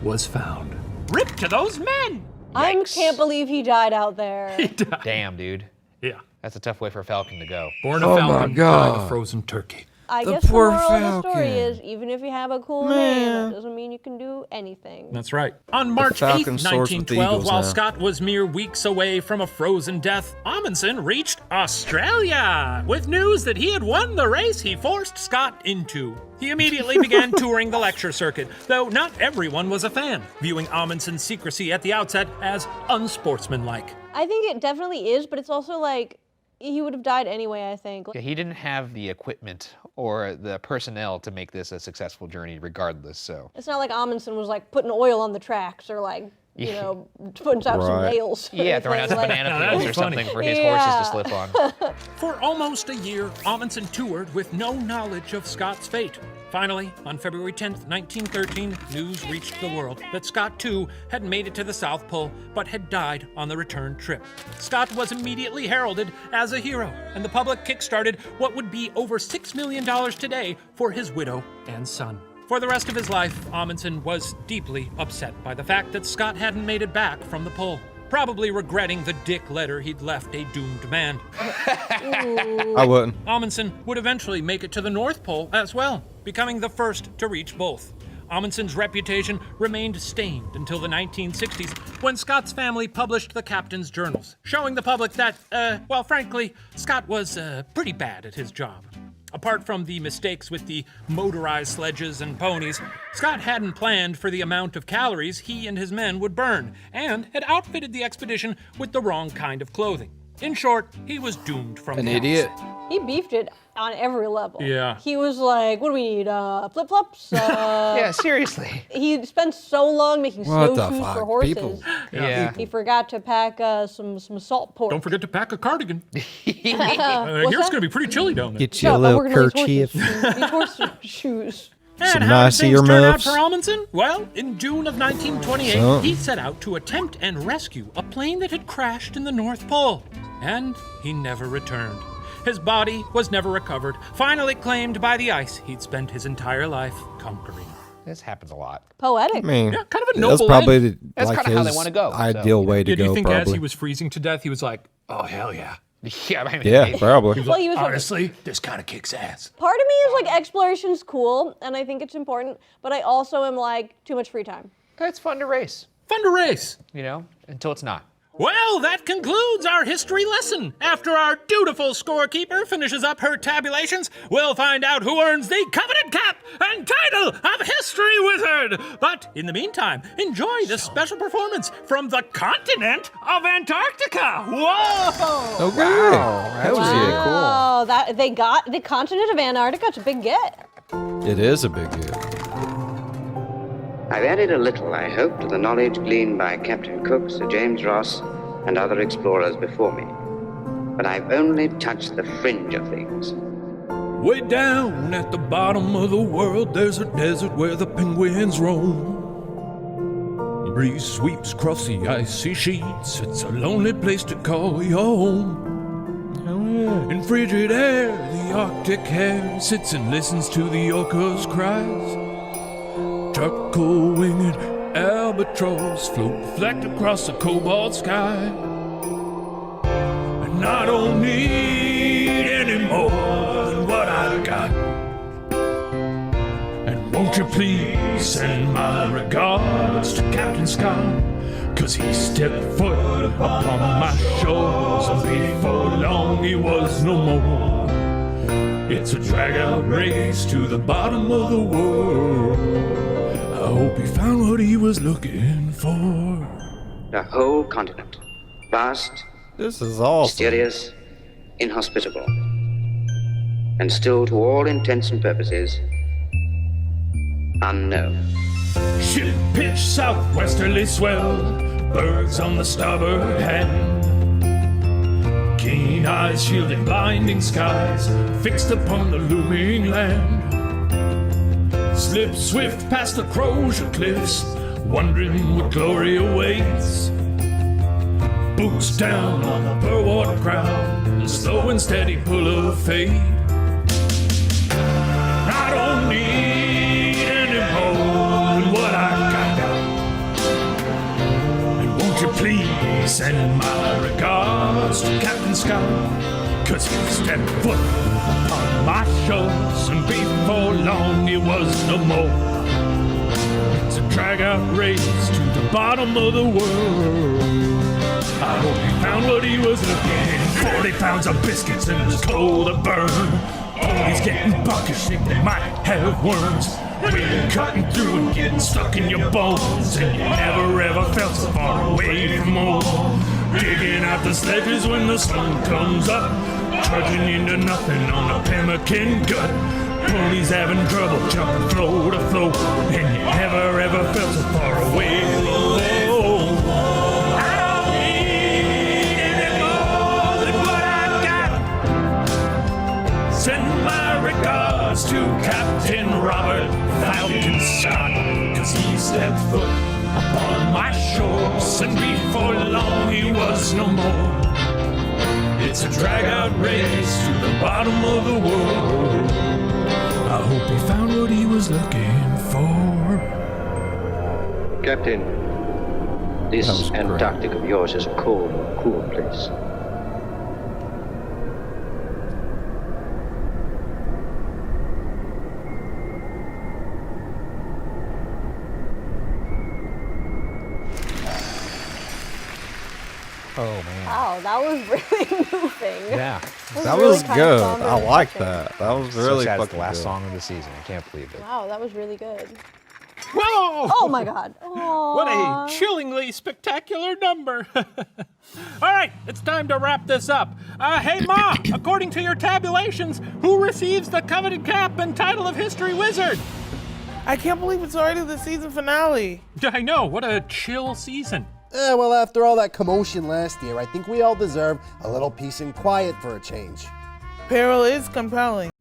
was found. Rip to those men! I can't believe he died out there. Damn, dude. Yeah. That's a tough way for a Falcon to go. Born a Oh my Falcon, God. died a frozen turkey. I The guess the poor moral of the story Falcon. is, even if you have a cool name, Man. that doesn't mean you can do anything. That's right. On March 8th, Falcon soars with the 1912, Eagles while now. Scott was mere weeks away from a frozen death, Amenson reached Australia with news that he had won the race he forced Scott into. He immediately began touring the lecture circuit, though not everyone was a fan, viewing Amundsen's secrecy at the outset as unsportsmanlike. I think it definitely is, but it's also like, he would have died anyway, I think. Yeah, he didn't have the equipment or the personnel to make this a successful journey regardless, so. It's not like Amundsen was like putting oil on the tracks or like, you know, putting out some Right. nails. or Yeah, throwing out anything, some like- banana peels or something for his Yeah. horses to slip on. For almost a year, Amundsen toured with no knowledge of Scott's fate. Finally, on February 10th, 1913, news reached the world that Scott, too, had made it to the South Pole, but had died on the return trip. Scott was immediately heralded as a hero, and the public kick-started what would be over $6 million today for his widow and son. For the rest of his life, Amundsen was deeply upset by the fact that Scott hadn't made it back from the pole, probably regretting the dick letter he'd left a doomed man. I wouldn't. Amundsen would eventually make it to the North Pole as well, becoming the first to reach both. Amundsen's reputation remained stained until the 1960s, when Scott's family published the captain's journals, showing the public that, well, frankly, Scott was pretty bad at his job. Apart from the mistakes with the motorized sledges and ponies, Scott hadn't planned for the amount of calories he and his men would burn, and had outfitted the expedition with the wrong kind of clothing. In short, he was doomed from An the idiot. outset. He beefed it on every level. Yeah. He was like, what do we need, flip-flops? Yeah, seriously. He spent so long making What the snowshoes fuck? for horses. People. Yeah. He forgot to pack some salt pork. Don't forget to pack a cardigan. Here's that? gonna be pretty chilly down there. Get you a No, little we're gonna need kerchief. These horseshoes. And Some how did nice things ear turn out muffs. for Amundsen? Well, in June of 1928, So- he set out to attempt and rescue a plane that had crashed in the North Pole. And he never returned. His body was never recovered, finally claimed by the ice he'd spent his entire life conquering. This happens a lot. Poetic. I mean, Yeah, kind of a that's noble probably end. the, That's like kinda how they his wanna go, so, ideal way to Yeah, do you go, think as probably. he was freezing to death, he was like, oh, hell yeah. Yeah, I mean, Yeah, probably. Well, he was Honestly, this kind of kicks ass. part of me is like exploration's cool, and I think it's important, but I also am like too much free time. it's fun to race, Fun to race. you know, until it's not. Well, that concludes our history lesson. After our dutiful scorekeeper finishes up her tabulations, we'll find out who earns the coveted cap and title of History Wizard. But in the meantime, enjoy this special performance from the continent of Antarctica. Whoa! Okay. That was Oh, that they got the continent of Antarctica. It's a big get. it. It is a big deal. I've added a little, I hope, to the knowledge gleaned by Captain Cook, Sir James Ross, and other explorers before me. But I've only touched the fringe of things. Way down at the bottom of the world, there's a desert where the penguins roam. Breeze sweeps across the icy sheets. It's a lonely place to call your home. In frigid air, the Arctic hare sits and listens to the orcas' cries. Charcoal-winged albatross float flecked across the cobalt sky. And I don't need any more than what I got. And won't you please send my regards to Captain Scott? 'Cause he stepped foot upon my shores, and before long he was no more. It's a drag-out race to the bottom of the world. I hope he found what he was looking for. The whole continent. Vast, This is awesome. mysterious, inhospitable. And still, to all intents and purposes, unknown. Ship pitch southwesterly swell, bergs on the starboard hand. Keen eyes shielding blinding skies, fixed upon the looming land. Slip swift past the Crozier cliffs, wondering what glory awaits. Boots down on the Burward ground, slow and steady pull of fate. I don't need any more than what I got now. And won't you please send my regards to Captain sky, 'cause he stepped foot upon my shores, and before long he was no more. It's a drag-out race to the bottom of the world. I hope he found what he was looking. 40 pounds of biscuits in his coal to burn. Oh, he's getting buckish, think they might have worms. We're cutting through and getting stuck in your bones, and you never ever felt so far away from home. Digging out the sledges when the sun comes up, trudging into nothing on a pemmican gut. Ponies having trouble jumping floor to floor, and you never ever felt so far away from home. I don't need any more than what I've got. Send my regards to Captain Robert Falcon Scott, 'cause he stepped foot upon my shores, and before long he was no more. It's a drag-out race to the bottom of the world. I hope he found what he was looking for. Captain, this Antarctica of yours is a cold, cool place. Oh man. Wow, that was really moving. Yeah. That really was kind good. of somber I and like touching. that. That was So really sad it's fucking the last good. song of the season. I can't believe it. Wow, that was really good. Whoa! Oh my God. Aww. What a chillingly spectacular number. All right, it's time to wrap this up. Hey, Ma, according to your tabulations, who receives the coveted cap and title of History Wizard? I can't believe it's already the season finale. I know, what a chill season. Well, after all that commotion last year, I think we all deserve a little peace and quiet for a change. Peril is compelling.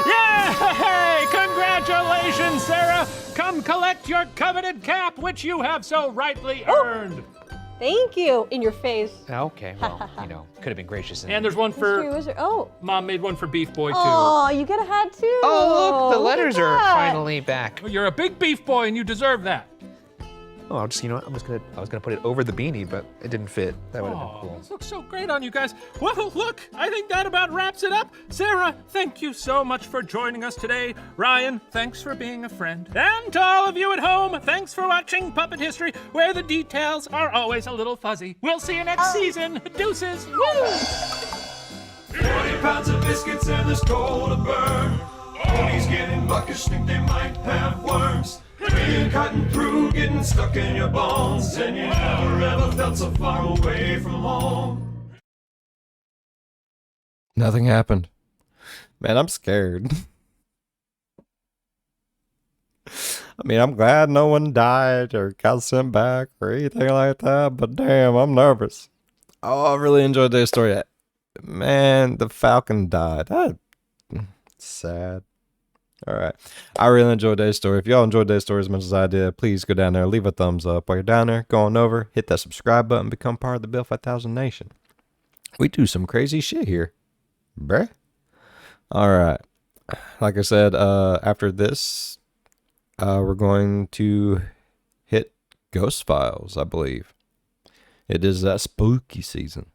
Yay! Congratulations, Sarah! Come collect your coveted cap, which you have so rightly earned. Thank you. In your face. Okay, well, could have been gracious. And there's one History for... Wizard. Oh. Mom made one for Beef Boy, too. Oh, you get a hat too. Oh, look, the Look at letters are that. finally back. You're a big beef boy, and you deserve that. Oh, I was gonna put it over the beanie, but it didn't fit. That would have been Oh, cool. this looks so great on you guys. Well, look, I think that about wraps it up. Sarah, thank you so much for joining us today. Ryan, thanks for being a friend. And to all of you at home, thanks for watching Puppet History, where the details are always a little fuzzy. We'll see you next season. Deuces. Woo! 40 pounds of biscuits and there's coal to burn. Ponies getting buckish, think they might have worms. We're cutting through, getting stuck in your bones, and you never ever felt so far away from home. Nothing happened. Man, I'm scared. I mean, I'm glad no one died or got sent back or anything like that, but damn, I'm nervous. Oh, I really enjoyed this story. Man, the Falcon died. That's sad. All right. I really enjoyed today's story. If y'all enjoyed today's story as much as I did, please go down there, leave a thumbs up. While you're down there, go on over, hit that subscribe button, become part of the Bill 5000 Nation. We do some crazy shit here, bruh. All right. Like I said, after this, we're going to hit Ghost Files, I believe. It is that spooky season.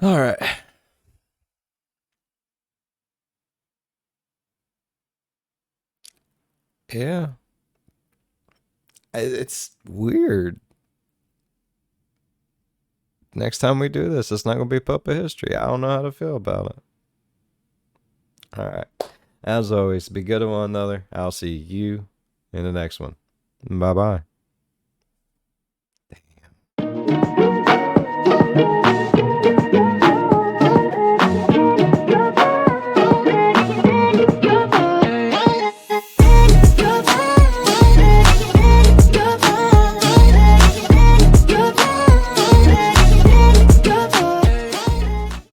All right. Yeah. It's weird. Next time we do this, it's not going to be puppet history. I don't know how to feel about it. All right. As always, be good to one another. I'll see you in the next one. Bye-bye.